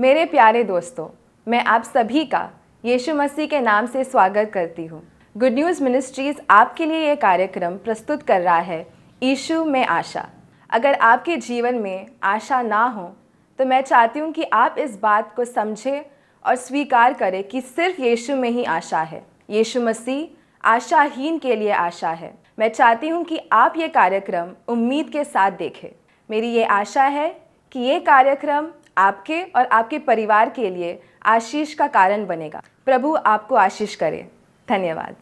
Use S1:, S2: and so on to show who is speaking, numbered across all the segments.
S1: मेरे प्यारे दोस्तों, मैं आप सभी का यीशु मसीह के नाम से स्वागत करती हूँ। गुड न्यूज़ मिनिस्ट्रीज आपके लिए ये कार्यक्रम प्रस्तुत कर रहा है, यीशु में आशा। अगर आपके जीवन में आशा ना हो तो मैं चाहती हूँ कि आप इस बात को समझें और स्वीकार करें कि सिर्फ यीशु में ही आशा है। यीशु मसीह आशाहीन के लिए आशा है। मैं चाहती हूँ कि आप ये कार्यक्रम उम्मीद के साथ देखें। मेरी ये आशा है कि ये कार्यक्रम आपके और आपके परिवार के लिए आशीष का कारण बनेगा। प्रभु आपको आशीष करे। धन्यवाद।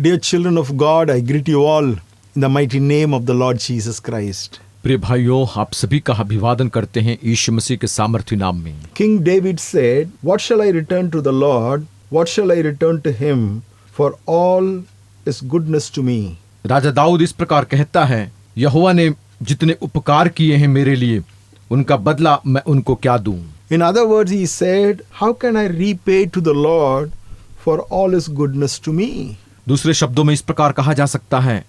S2: Dear children of God, I greet you all in the mighty name of the Lord Jesus Christ.
S3: प्रिय भाइयों, आप सभी का अभिवादन करते हैं यीशु मसीह के सामर्थ्य नाम में।
S2: King David said, "What shall I return to the Lord? What shall I return to him for all his goodness to me?"
S3: राजा दाऊद इस प्रकार कहता है, यहोवा ने जितने उपकार किए हैं मेरे लिए, उनका बदला मैं उनको क्या दूं।
S2: In other words, he said, "How can I repay to the Lord for all his goodness to me?"
S3: दूसरे शब्दों में इस प्रकार कहा जा सकता है,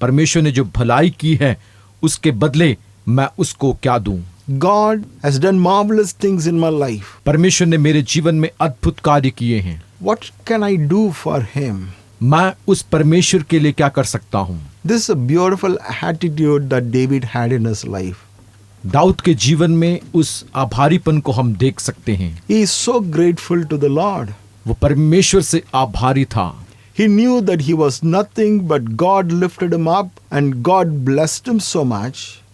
S3: परमेश्वर ने जो भलाई की है उसके बदले मैं उसको क्या दूं।
S2: God has done marvelous things in my life.
S3: परमेश्वर ने मेरे जीवन में अद्भुत कार्य किए हैं।
S2: What can I do for him?
S3: मैं उस परमेश्वर के लिए क्या कर सकता हूं।
S2: This is a beautiful attitude that David had in his life.
S3: Dawood के जीवन में उस आभारीपन को हम देख सकते हैं।
S2: He is so grateful to the Lord.
S3: वो परमेश्वर से आभारी था।
S2: He knew that he was nothing, but God lifted him up and God blessed him so much.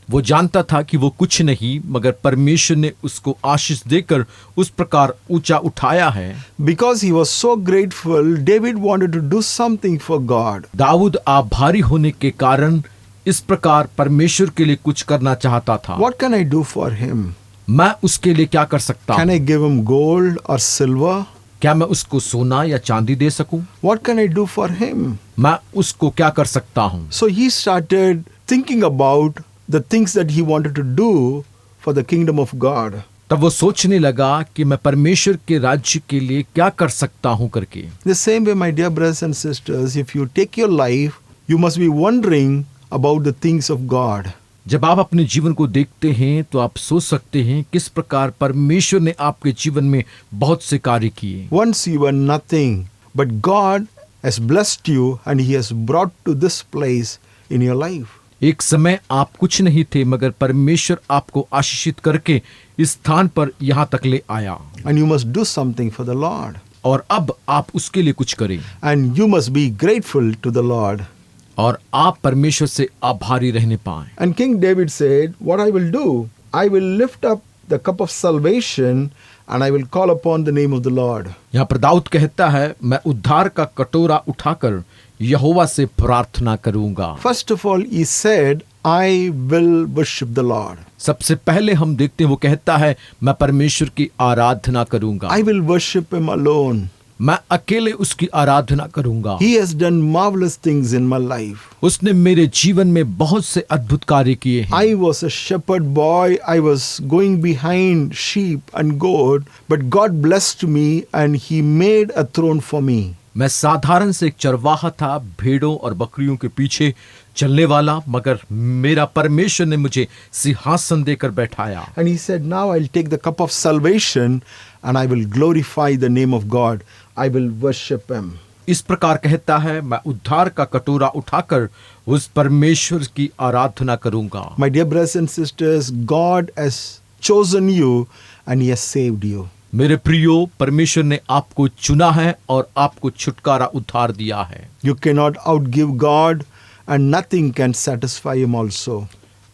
S3: वो जानता था कि वो कुछ नहीं, मगर परमेश्वर ने उसको आशीष देकर उस प्रकार ऊंचा उठाया है।
S2: Because he was so grateful, David wanted to do something for God.
S3: Dawood आभारी होने के कारण इस प्रकार परमेश्वर के लिए कुछ करना चाहता था।
S2: What can I do for him?
S3: मैं उसके लिए क्या कर सकता
S2: Can
S3: हूँ?
S2: I give him gold or silver?
S3: क्या मैं उसको सोना या चांदी दे सकूं?
S2: What can I do for him?
S3: मैं उसको क्या कर सकता हूँ?
S2: So he started thinking about the things that he wanted to do for the kingdom of God.
S3: तब वो सोचने लगा कि मैं परमेश्वर के राज्य के लिए क्या कर सकता हूँ करके।
S2: The same way, my dear brothers and sisters, if you take your life, you must be wondering about the things of God.
S3: जब आप अपने जीवन को देखते हैं तो आप सोच सकते हैं किस प्रकार परमेश्वर ने आपके जीवन में बहुत से कार्य किए।
S2: Once you were nothing, but God has blessed you and he has brought to this place in your life.
S3: एक समय आप कुछ नहीं थे, मगर परमेश्वर आपको आशीषित करके इस स्थान पर यहाँ तक ले आया।
S2: And you must do something for the Lord.
S3: और अब आप उसके लिए कुछ करें।
S2: And you must be grateful to the Lord.
S3: और आप परमेश्वर से आभारी रहने पाएं।
S2: And King David said, "What I will do, I will lift up the cup of salvation and I will call upon the name of the Lord."
S3: यहाँ पर दाऊद कहता है, मैं उद्धार का कटोरा उठाकर यहोवा से प्रार्थना करूंगा।
S2: First of all, he said, "I will worship the Lord."
S3: सबसे पहले हम देखते हैं वो कहता है, मैं परमेश्वर की आराधना करूंगा।
S2: I will worship him alone.
S3: मैं अकेले उसकी आराधना करूंगा।
S2: He has done marvelous things in my life.
S3: उसने मेरे जीवन में बहुत से अद्भुत कार्य किए हैं।
S2: I was a shepherd boy. I was going behind sheep and goat, but God blessed me and he made a throne for me.
S3: मैं साधारण से एक चरवाहा था, भेड़ों और बकरियों के पीछे चलने वाला, मगर मेरा परमेश्वर ने मुझे सिंहासन देकर बैठाया।
S2: And he said, "Now I'll take the cup of salvation and I will glorify the name of God. I will worship him."
S3: इस प्रकार कहता है, मैं उद्धार का कटोरा उठाकर उस परमेश्वर की आराधना करूंगा।
S2: My dear brothers and sisters, God has chosen you and he has saved you.
S3: मेरे प्रियो, परमेश्वर ने आपको चुना है और आपको छुटकारा उद्धार दिया है।
S2: You cannot outgive God and nothing can satisfy him also.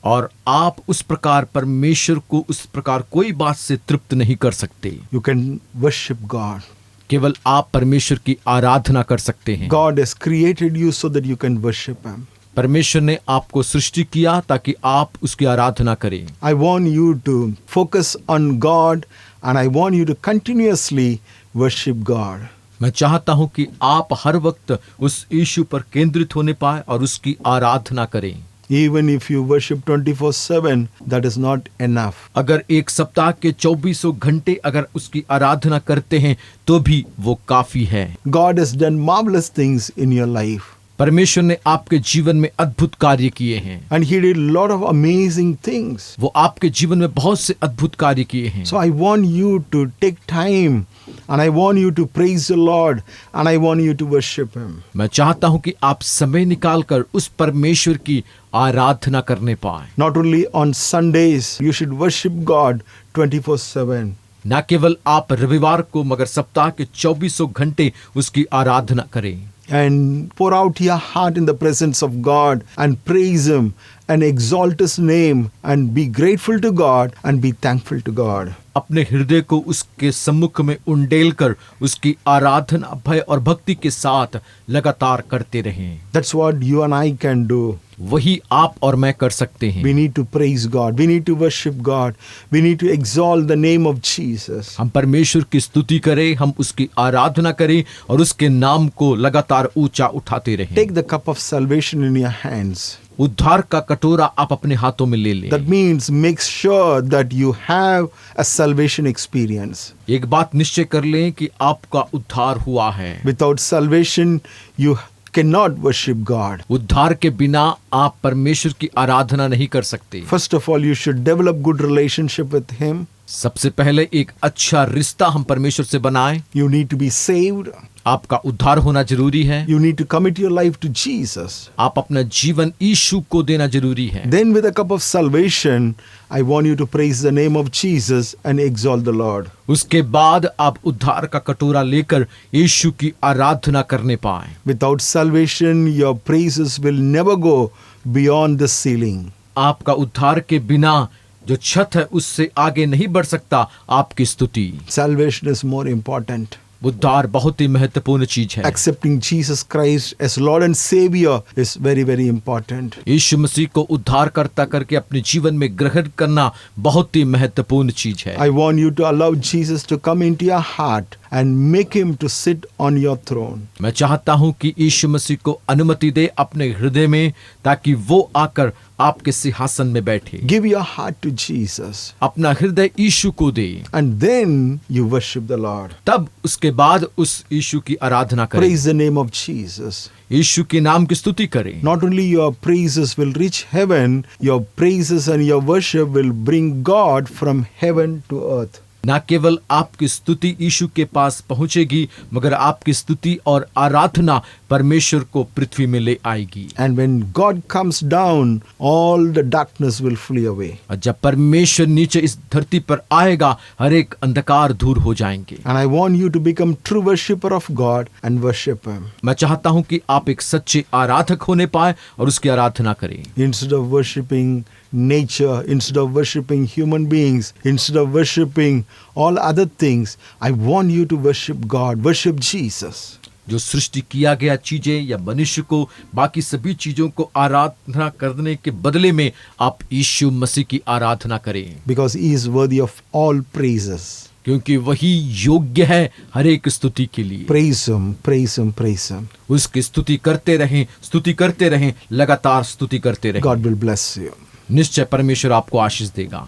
S3: और आप उस प्रकार परमेश्वर को उस प्रकार कोई बात से तृप्त नहीं कर सकते।
S2: You can worship God.
S3: केवल आप परमेश्वर की आराधना कर सकते हैं।
S2: God has created you so that you can worship him.
S3: परमेश्वर ने आपको सृष्टि किया ताकि आप उसकी आराधना करें।
S2: I want you to focus on God and I want you to continuously worship God.
S3: मैं चाहता हूं कि आप हर वक्त उस यीशु पर केंद्रित होने पाए और उसकी आराधना करें।
S2: Even if you worship 24/7, that is not enough.
S3: अगर एक सप्ताह के 2400 घंटे अगर उसकी आराधना करते हैं तो भी वो काफी है।
S2: God has done marvelous things in your life.
S3: परमेश्वर ने आपके जीवन में अद्भुत कार्य किए हैं।
S2: And He did a lot of amazing things.
S3: वो आपके जीवन में बहुत से अद्भुत कार्य किए हैं।
S2: So I want you to take time and I want you to praise the Lord and I want you to worship Him.
S3: मैं चाहता हूं कि आप समय निकालकर उस परमेश्वर की आराधना करने पाए।
S2: Not only on Sundays, you should worship God 24/7.
S3: न केवल आप रविवार को मगर सप्ताह के 2400 घंटे उसकी आराधना करें।
S2: And pour out your heart in the presence of God and praise Him and exalt His name and be grateful to God and be thankful to God.
S3: अपने हृदय को उसके सम्मुख में उंडेल कर उसकी आराधना भय और भक्ति के साथ लगातार करते रहें।
S2: That's what you and I can do.
S3: वही आप और मैं कर सकते हैं।
S2: We need to praise God. We need to worship God. We need to exalt the name of Jesus.
S3: हम परमेश्वर की स्तुति करें, हम उसकी आराधना करें और उसके नाम को लगातार ऊंचा उठाते रहें।
S2: Take the cup of salvation in your hands.
S3: उद्धार का कटोरा आप अपने हाथों में ले लें।
S2: That means make sure that you have a salvation experience.
S3: एक बात निश्चय कर लें कि आपका उद्धार हुआ है।
S2: Without salvation, you cannot worship God.
S3: उद्धार के बिना आप परमेश्वर की आराधना नहीं कर सकते।
S2: First of all, you should develop good relationship with Him.
S3: सबसे पहले एक अच्छा रिश्ता हम परमेश्वर से बनाएं।
S2: You need to be saved.
S3: आपका उद्धार होना जरूरी है।
S2: You need to commit your life to Jesus.
S3: आप अपना जीवन यीशु को देना जरूरी है।
S2: Then with a cup of salvation, I want you to praise the name of Jesus and exalt the Lord.
S3: उसके बाद आप उद्धार का कटोरा लेकर यीशु की आराधना करने पाएं।
S2: Without salvation, your praises will never go beyond the ceiling.
S3: आपका उद्धार के बिना जो छत है उससे आगे नहीं बढ़ सकता आपकी स्तुति।
S2: Salvation is more important.
S3: उद्धार बहुत ही महत्वपूर्ण चीज है।
S2: Accepting Jesus Christ as Lord and Savior is very, very important.
S3: यीशु मसीह को उद्धारकर्ता करके अपने जीवन में ग्रहण करना बहुत ही महत्वपूर्ण चीज है।
S2: I want you to allow Jesus to come into your heart and make Him to sit on your throne.
S3: मैं चाहता हूं कि यीशु मसीह को अनुमति दे अपने हृदय में ताकि वो आकर आपके सिंहासन में बैठे।
S2: Give your heart to Jesus.
S3: अपना हृदय यीशु को दे
S2: And then you worship the Lord.
S3: तब उसके बाद उस यीशु की आराधना करें।
S2: Praise the name of Jesus.
S3: यीशु के नाम की स्तुति करें।
S2: Not only your praises will reach heaven, your praises and your worship will bring God from heaven to earth.
S3: न केवल आपकी स्तुति यीशु के पास पहुंचेगी मगर आपकी स्तुति और आराधना परमेश्वर को पृथ्वी में ले आएगी।
S2: And when God comes down, all the darkness will flee away.
S3: और जब परमेश्वर नीचे इस धरती पर आएगा हर एक अंधकार दूर हो जाएंगे।
S2: And I want you to become true worshipper of God and worship Him.
S3: मैं चाहता हूं कि आप एक सच्चे आराधक होने पाए और उसकी आराधना करें।
S2: Instead of worshiping nature, instead of worshiping human beings, instead of worshiping all other things, I want you to worship God, worship Jesus.
S3: जो सृष्टि किया गया चीजें या मनुष्य को बाकी सभी चीजों को आराधना करने के बदले में आप यीशु मसीह की आराधना करें।
S2: Because He is worthy of all praises.
S3: क्योंकि वही योग्य है हर एक स्तुति के लिए।
S2: Praise Him, praise Him, praise Him.
S3: उसकी स्तुति करते रहें, लगातार स्तुति करते रहें।
S2: God will bless you.
S3: निश्चय परमेश्वर आपको आशीष देगा।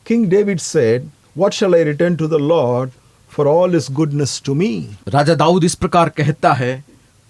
S2: King David said, "What shall I return to the Lord for all His goodness to me?"
S3: राजा दाऊद इस प्रकार कहता है,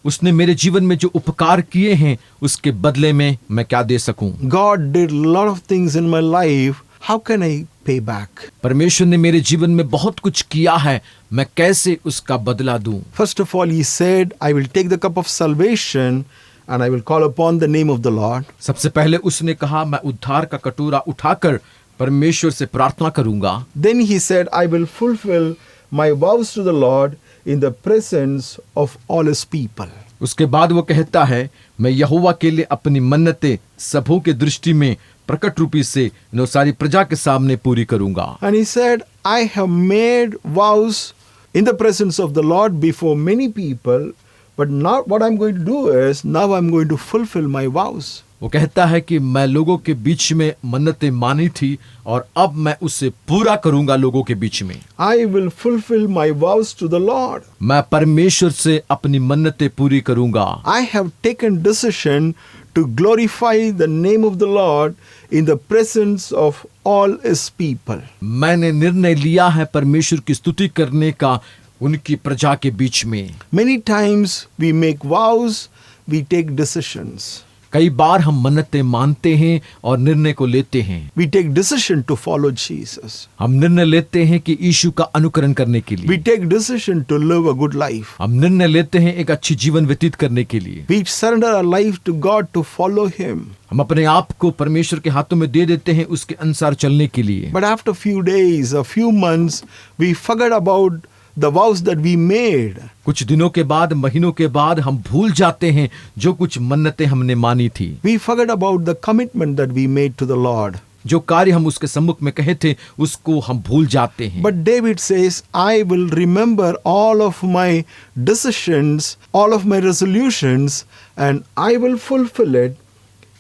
S3: उसने मेरे जीवन में जो उपकार किए हैं उसके बदले में मैं क्या दे सकूं।
S2: God did a lot of things in my life. How can I pay back?
S3: परमेश्वर ने मेरे जीवन में बहुत कुछ किया है, मैं कैसे उसका बदला दूं।
S2: First of all, He said, "I will take the cup of salvation and I will call upon the name of the Lord.
S3: सबसे पहले उसने कहा, मैं उद्धार का कटोरा उठाकर परमेश्वर से प्रार्थना करूंगा।
S2: Then he said, I will fulfill my vows to the Lord in the presence of all his people.
S3: उसके बाद वो कहता है, मैं यहोवा के लिए अपनी मन्नतें सबों के दृष्टि में प्रकट रूपी से नो सारी प्रजा के सामने पूरी करूंगा।
S2: And he said, I have made vows in the presence of the Lord before many people, but now what I'm going to do is, now I'm going to fulfill my vows.
S3: वो कहता है कि मैं लोगों के बीच में मन्नतें मानी थी और अब मैं उसे पूरा करूंगा लोगों के बीच में।
S2: I will fulfill my vows to the Lord.
S3: मैं परमेश्वर से अपनी मन्नतें पूरी करूंगा।
S2: I have taken decision to glorify the name of the Lord in the presence of all his people.
S3: मैंने निर्णय लिया है परमेश्वर की स्तुति करने का उनकी प्रजा के बीच में।
S2: Many times we make vows, we take decisions.
S3: कई बार हम मन्नतें मानते हैं और निर्णय को लेते हैं।
S2: We take decision to follow Jesus.
S3: हम निर्णय लेते हैं कि यीशु का अनुकरण करने के
S2: We
S3: लिए।
S2: take decision to live a good life.
S3: हम निर्णय लेते हैं एक अच्छी जीवन व्यतीत करने के लिए।
S2: We surrender our life to God to follow him.
S3: हम अपने आप को परमेश्वर के हाथों में दे देते हैं उसके अनुसार चलने के लिए।
S2: But after few days, a few months, we forget about the vows that we made.
S3: कुछ दिनों के बाद, महीनों के बाद हम भूल जाते हैं जो कुछ मन्नतें हमने मानी थी।
S2: We forget about the commitment that we made to the Lord.
S3: जो कार्य हम उसके सम्मुख में कहे थे उसको हम भूल जाते हैं।
S2: But David says, I will remember all of my decisions, all of my resolutions, and I will fulfill it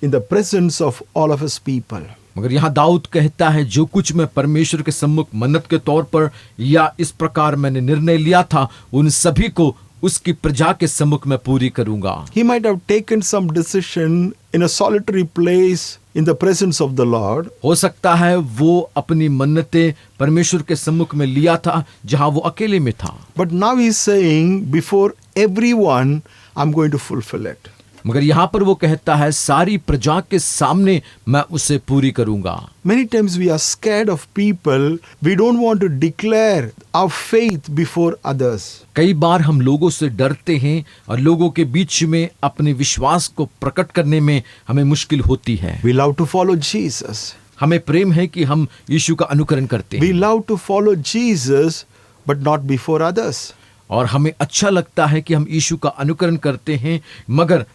S2: in the presence of all of his people.
S3: मगर यहाँ दाऊद कहता है, जो कुछ मैं परमेश्वर के सम्मुख मन्नत के तौर पर या इस प्रकार मैंने निर्णय लिया था, उन सभी को उसकी प्रजा के सम्मुख में पूरी करूंगा।
S2: He might have taken some decision in a solitary place in the presence of the Lord.
S3: हो सकता है वो अपनी मन्नतें परमेश्वर के सम्मुख में लिया था जहां वो अकेले में था।
S2: But now he's saying, before everyone, I'm going to fulfill it.
S3: मगर यहाँ पर वो कहता है, सारी प्रजा के सामने मैं उसे पूरी करूंगा।
S2: Many times we are scared of people. We don't want to declare our faith before others.
S3: कई बार हम लोगों से डरते हैं और लोगों के बीच में अपने विश्वास को प्रकट करने में हमें मुश्किल होती है।
S2: We love to follow Jesus.
S3: हमें प्रेम है कि हम यीशु का अनुकरण करते
S2: We
S3: हैं
S2: love to follow Jesus, but not before others.
S3: और हमें अच्छा लगता है कि हम यीशु का अनुकरण करते हैं मगर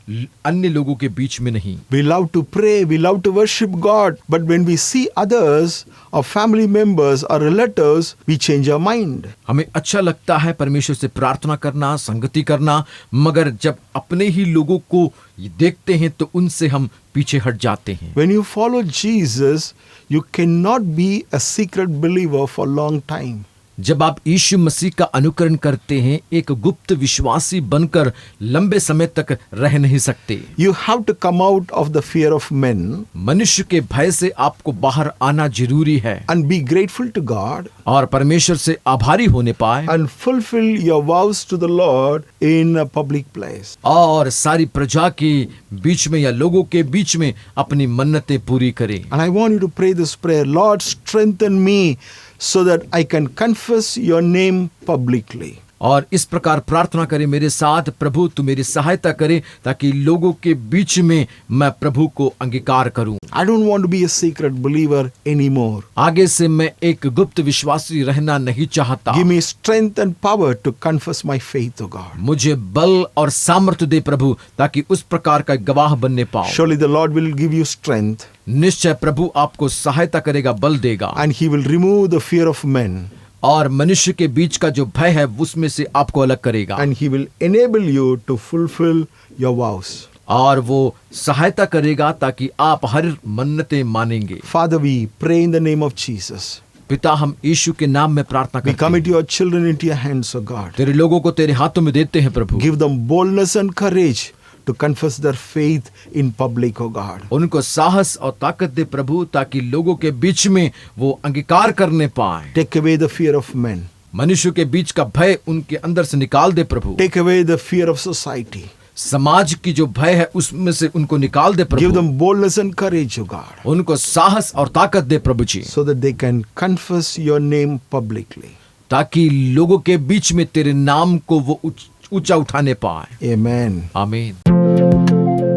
S3: अन्य लोगों के बीच में नहीं।
S2: We love to pray, we love to worship God, but when we see others, our family members, our relatives, we change our mind.
S3: हमें अच्छा लगता है परमेश्वर से प्रार्थना करना, संगति करना, मगर जब अपने ही लोगों को देखते हैं तो उनसे हम पीछे हट जाते हैं।
S2: When you follow Jesus, you cannot be a secret believer for a long time.
S3: जब आप यीशु मसीह का अनुकरण करते हैं, एक गुप्त विश्वासी बनकर लंबे समय तक रह नहीं सकते।
S2: You have to come out of the fear of men
S3: मनुष्य के भय से आपको बाहर आना जरूरी है
S2: and be grateful to God
S3: और परमेश्वर से आभारी होने पाए
S2: and fulfill your vows to the Lord in a public place.
S3: और सारी प्रजा के बीच में या लोगों के बीच में अपनी मन्नतें पूरी करें।
S2: And I want you to pray this prayer. Lord, strengthen me so that I can confess your name publicly.
S3: और इस प्रकार प्रार्थना करें मेरे साथ, प्रभु तू मेरी सहायता करे ताकि लोगों के बीच में मैं प्रभु को अंगीकार करूं।
S2: I don't want to be a secret believer anymore.
S3: आगे से मैं एक गुप्त विश्वासी रहना नहीं चाहता।
S2: Give me strength and power to confess my faith to God.
S3: मुझे बल और सामर्थ्य दे प्रभु ताकि उस प्रकार का गवाह बनने पाऊं।
S2: Surely the Lord will give you strength
S3: निश्चय प्रभु आपको सहायता करेगा, बल देगा
S2: and He will remove the fear of men
S3: और मनुष्य के बीच का जो भय है उसमें से आपको अलग करेगा
S2: and He will enable you to fulfill your vows.
S3: और वो सहायता करेगा ताकि आप हर मन्नतें मानेंगे।
S2: Father, we pray in the name of Jesus.
S3: पिता, हम यीशु के नाम में प्रार्थना
S2: We
S3: करते
S2: commit
S3: हैं।
S2: your children into your hands, O God.
S3: तेरे लोगों को तेरे हाथों में देते हैं प्रभु।
S2: Give them boldness and courage to confess their faith in public, O God.
S3: उनको साहस और ताकत दे प्रभु ताकि लोगों के बीच में वो अंगीकार करने पाए।
S2: Take away the fear of men.
S3: मनुष्य के बीच का भय उनके अंदर से निकाल दे प्रभु।
S2: Take away the fear of society.
S3: समाज की जो भय है उसमें से उनको निकाल दे
S2: Give
S3: Prabhu.
S2: them boldness and courage, O God,
S3: उनको साहस और ताकत दे प्रभु जी,
S2: so that they can confess your name publicly.
S3: ताकि लोगों के बीच में तेरे नाम को वो ऊंचा उठाने पाए।
S2: Amen.
S3: आमीन।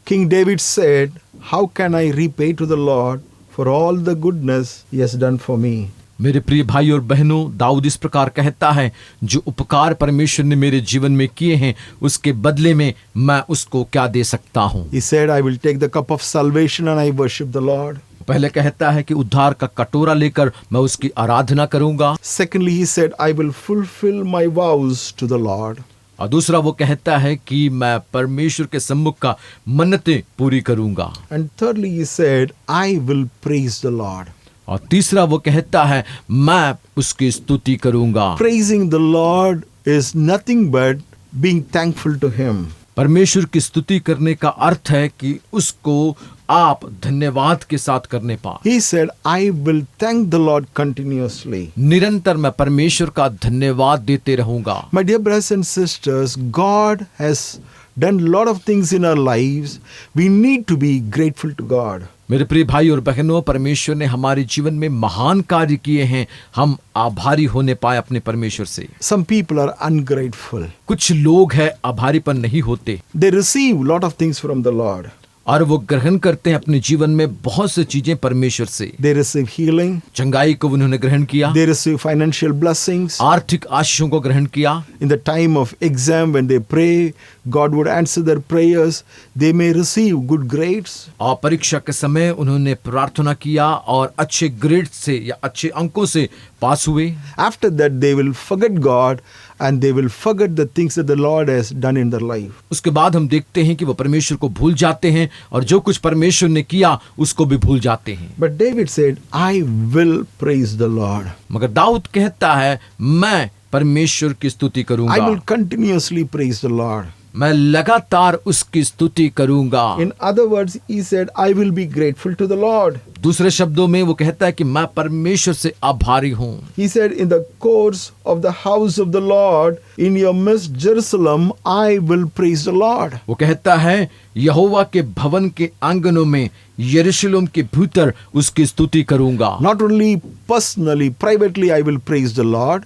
S2: King David said, "How can I repay to the Lord for all the goodness he has done for me?"
S3: मेरे प्रिय भाई और बहनों, दाऊद इस प्रकार कहता है, जो उपकार परमेश्वर ने मेरे जीवन में किए हैं उसके बदले में मैं उसको क्या दे सकता हूँ।
S2: He said, "I will take the cup of salvation and I worship the Lord."
S3: पहले कहता है कि उद्धार का कटोरा लेकर मैं उसकी आराधना करूंगा।
S2: Secondly, he said, "I will fulfill my vows to the Lord."
S3: और दूसरा वो कहता है कि मैं परमेश्वर के सम्मुख का मन्नतें पूरी करूंगा।
S2: And thirdly, he said, "I will praise the Lord."
S3: और तीसरा वो कहता है, मैं उसकी स्तुति करूंगा।
S2: Praising the Lord is nothing but being thankful to him.
S3: परमेश्वर की स्तुति करने का अर्थ है कि उसको आप धन्यवाद के साथ करने पा।
S2: He said, "I will thank the Lord continuously."
S3: निरंतर मैं परमेश्वर का धन्यवाद देते रहूंगा।
S2: My dear brothers and sisters, God has done a lot of things in our lives. We need to be grateful to God.
S3: मेरे प्रिय भाई और बहनों, परमेश्वर ने हमारे जीवन में महान कार्य किए हैं। हम आभारी होने पाए अपने परमेश्वर से।
S2: Some people are ungrateful.
S3: कुछ लोग हैं आभारीपन नहीं होते
S2: They receive a lot of things from the Lord.
S3: और वो ग्रहण करते हैं अपने जीवन में बहुत सी चीजें परमेश्वर से।
S2: They receive healing.
S3: चंगाई को उन्होंने ग्रहण किया,
S2: They receive financial blessings.
S3: आर्थिक आशीषों को ग्रहण किया।
S2: In the time of exam, when they pray, God would answer their prayers. They may receive good grades.
S3: और परीक्षा के समय उन्होंने प्रार्थना किया और अच्छे ग्रेड से या अच्छे अंकों से पास हुए।
S2: After that, they will forget God and they will forget the things that the Lord has done in their life.
S3: उसके बाद हम देखते हैं कि वो परमेश्वर को भूल जाते हैं और जो कुछ परमेश्वर ने किया उसको भी भूल जाते हैं।
S2: But David said, "I will praise the Lord.
S3: मगर दाऊद कहता है, मैं परमेश्वर की स्तुति
S2: I
S3: करूंगा,
S2: will continuously praise the Lord."
S3: मैं लगातार उसकी स्तुति करूंगा।
S2: In other words, he said, "I will be grateful to the Lord."
S3: दूसरे शब्दों में वो कहता है कि मैं परमेश्वर से आभारी हूँ।
S2: He said, "In the courts of the house of the Lord, in your midst, Jerusalem, I will praise the Lord."
S3: वो कहता है, यहोवा के भवन के आंगनों में यरूशलेम के भीतर उसकी स्तुति करूंगा।
S2: Not only personally, privately, I will praise the Lord.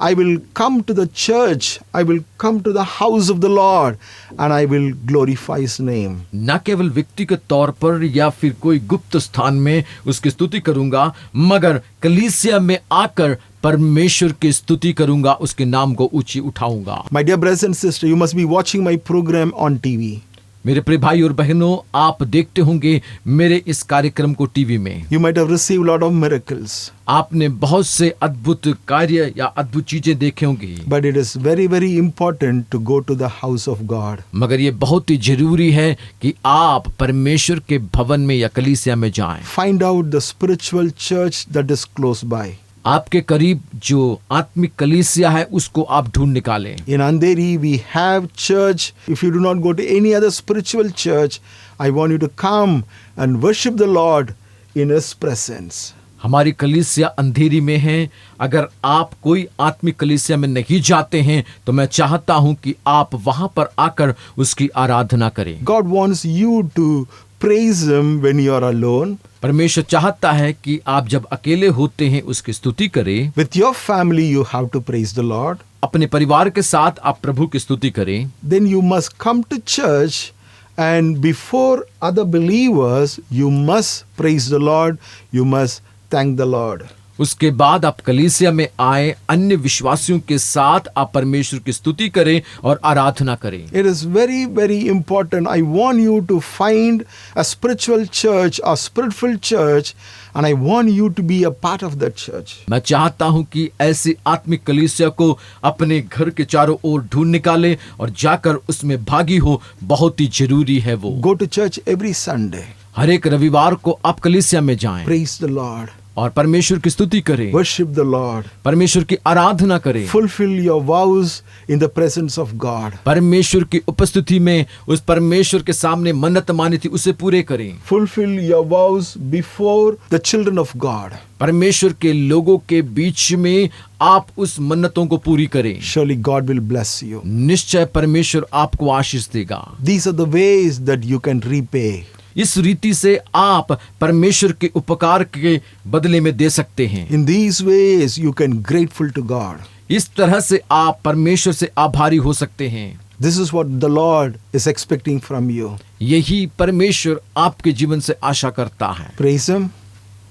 S2: I will come to the church. I will come to the house of the Lord, and I will glorify His name.
S3: न केवल व्यक्तिगत तौर पर या फिर कोई गुप्त स्थान में उसकी स्तुति करूंगा, मगर कलीसिया में आकर परमेश्वर की स्तुति करूंगा, उसके नाम को ऊंची उठाऊंगा।
S2: My dear brothers and sisters, you must be watching my program on TV.
S3: मेरे प्रिय भाई और बहनों, आप देखते होंगे मेरे इस कार्यक्रम को टीवी में।
S2: You might have received a lot of miracles.
S3: आपने बहुत से अद्भुत कार्य या अद्भुत चीजें देखे होंगी।
S2: But it is very, very important to go to the house of God.
S3: मगर ये बहुत ही जरूरी है कि आप परमेश्वर के भवन में या कलीसिया में जाएं।
S2: Find out the spiritual church that is close by.
S3: आपके करीब जो आत्मिक कलीसिया है उसको आप ढूंढ निकालें।
S2: In Andheri, we have church. If you do not go to any other spiritual church, I want you to come and worship the Lord in His presence.
S3: हमारी कलीसिया अंधेरी में है। अगर आप कोई आत्मिक कलीसिया में नहीं जाते हैं तो मैं चाहता हूं कि आप वहां पर आकर उसकी आराधना करें।
S2: God wants you to praise Him when you are alone.
S3: परमेश्वर चाहता है कि आप जब अकेले होते हैं उसकी स्तुति करें।
S2: With your family, you have to praise the Lord.
S3: अपने परिवार के साथ आप प्रभु की स्तुति करें।
S2: Then you must come to church, and before other believers, you must praise the Lord. You must thank the Lord.
S3: उसके बाद आप कलीसिया में आए, अन्य विश्वासियों के साथ आप परमेश्वर की स्तुति करें और आराधना करें।
S2: It is very, very important. I want you to find a spiritual church, a spirit-filled church, and I want you to be a part of that church.
S3: मैं चाहता हूं कि ऐसी आत्मिक कलीसिया को अपने घर के चारों ओर ढूंढ निकाले और जाकर उसमें भागी हो। बहुत ही जरूरी है वो।
S2: Go to church every Sunday.
S3: हर एक रविवार को आप कलीसिया में जाएं
S2: Praise the Lord.
S3: और परमेश्वर की स्तुति करें,
S2: Worship the Lord.
S3: परमेश्वर की आराधना करें।
S2: Fulfill your vows in the presence of God.
S3: परमेश्वर की उपस्थिति में उस परमेश्वर के सामने मन्नत मानी थी उसे पूरे करें।
S2: Fulfill your vows before the children of God.
S3: परमेश्वर के लोगों के बीच में आप उस मन्नतों को पूरी करें।
S2: Surely God will bless you.
S3: निश्चय परमेश्वर आपको आशीष देगा।
S2: These are the ways that you can repay.
S3: इस रीति से आप परमेश्वर के उपकार के बदले में दे सकते हैं।
S2: In these ways you can grateful to God.
S3: इस तरह से आप परमेश्वर से आभारी हो सकते हैं।
S2: This is what the Lord is expecting from you.
S3: यही परमेश्वर आपके जीवन से आशा करता है।
S2: Praise Him,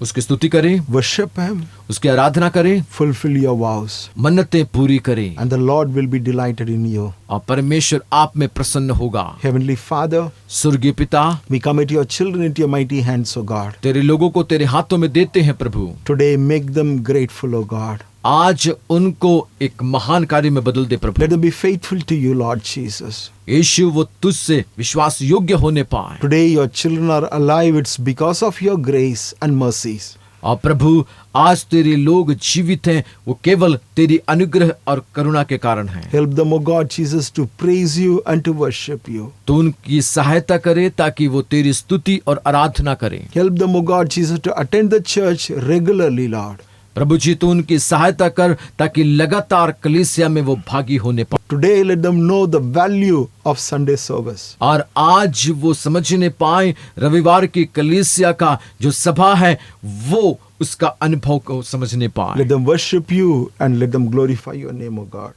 S3: उसकी स्तुति करें,
S2: worship Him,
S3: उसकी आराधना करें,
S2: fulfill your vows,
S3: मन्नतें पूरी करें,
S2: and the Lord will be delighted in you.
S3: और परमेश्वर आप में प्रसन्न होगा।
S2: Heavenly Father,
S3: स्वर्गीय पिता,
S2: we commit your children into your mighty hands, O God.
S3: तेरे लोगों को तेरे हाथों में देते हैं प्रभु।
S2: Today, make them grateful, O God.
S3: आज उनको एक महान कार्य में बदल दे प्रभु।
S2: Let them be faithful to you, Lord Jesus.
S3: यीशु वो तुझसे विश्वास योग्य होने पाए।
S2: Today, your children are alive. It's because of your grace and mercies.
S3: और प्रभु आज तेरे लोग जीवित हैं, वो केवल तेरी अनुग्रह और करुणा के कारण हैं।
S2: Help them, O God Jesus, to praise you and to worship you.
S3: तो उनकी सहायता करे ताकि वो तेरी स्तुति और आराधना करें।
S2: Help them, O God Jesus, to attend the church regularly, Lord.
S3: प्रभु जी तो उनकी सहायता कर ताकि लगातार कलीसिया में वो भागी होने पाए।
S2: Today, let them know the value of Sunday service.
S3: और आज वो समझने पाए रविवार की कलीसिया का जो सभा है वो उसका अनुभव को समझने पाए।
S2: Let them worship you and let them glorify your name, O God.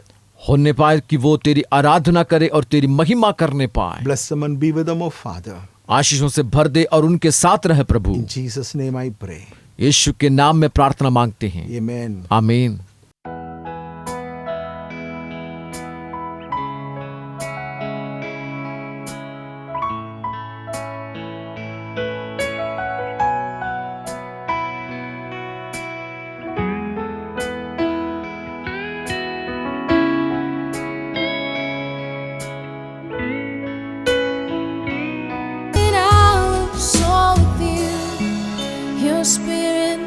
S3: होने पाए कि वो तेरी आराधना करे और तेरी महिमा करने पाए।
S2: Bless them and be with them, O Father.
S3: आशीषों से भर दे और उनके साथ रहे प्रभु।
S2: In Jesus' name I pray.
S3: यीशु के नाम में प्रार्थना मांगते हैं,
S2: Amen.
S3: आमीन।
S4: And I will soar with you. Your spirit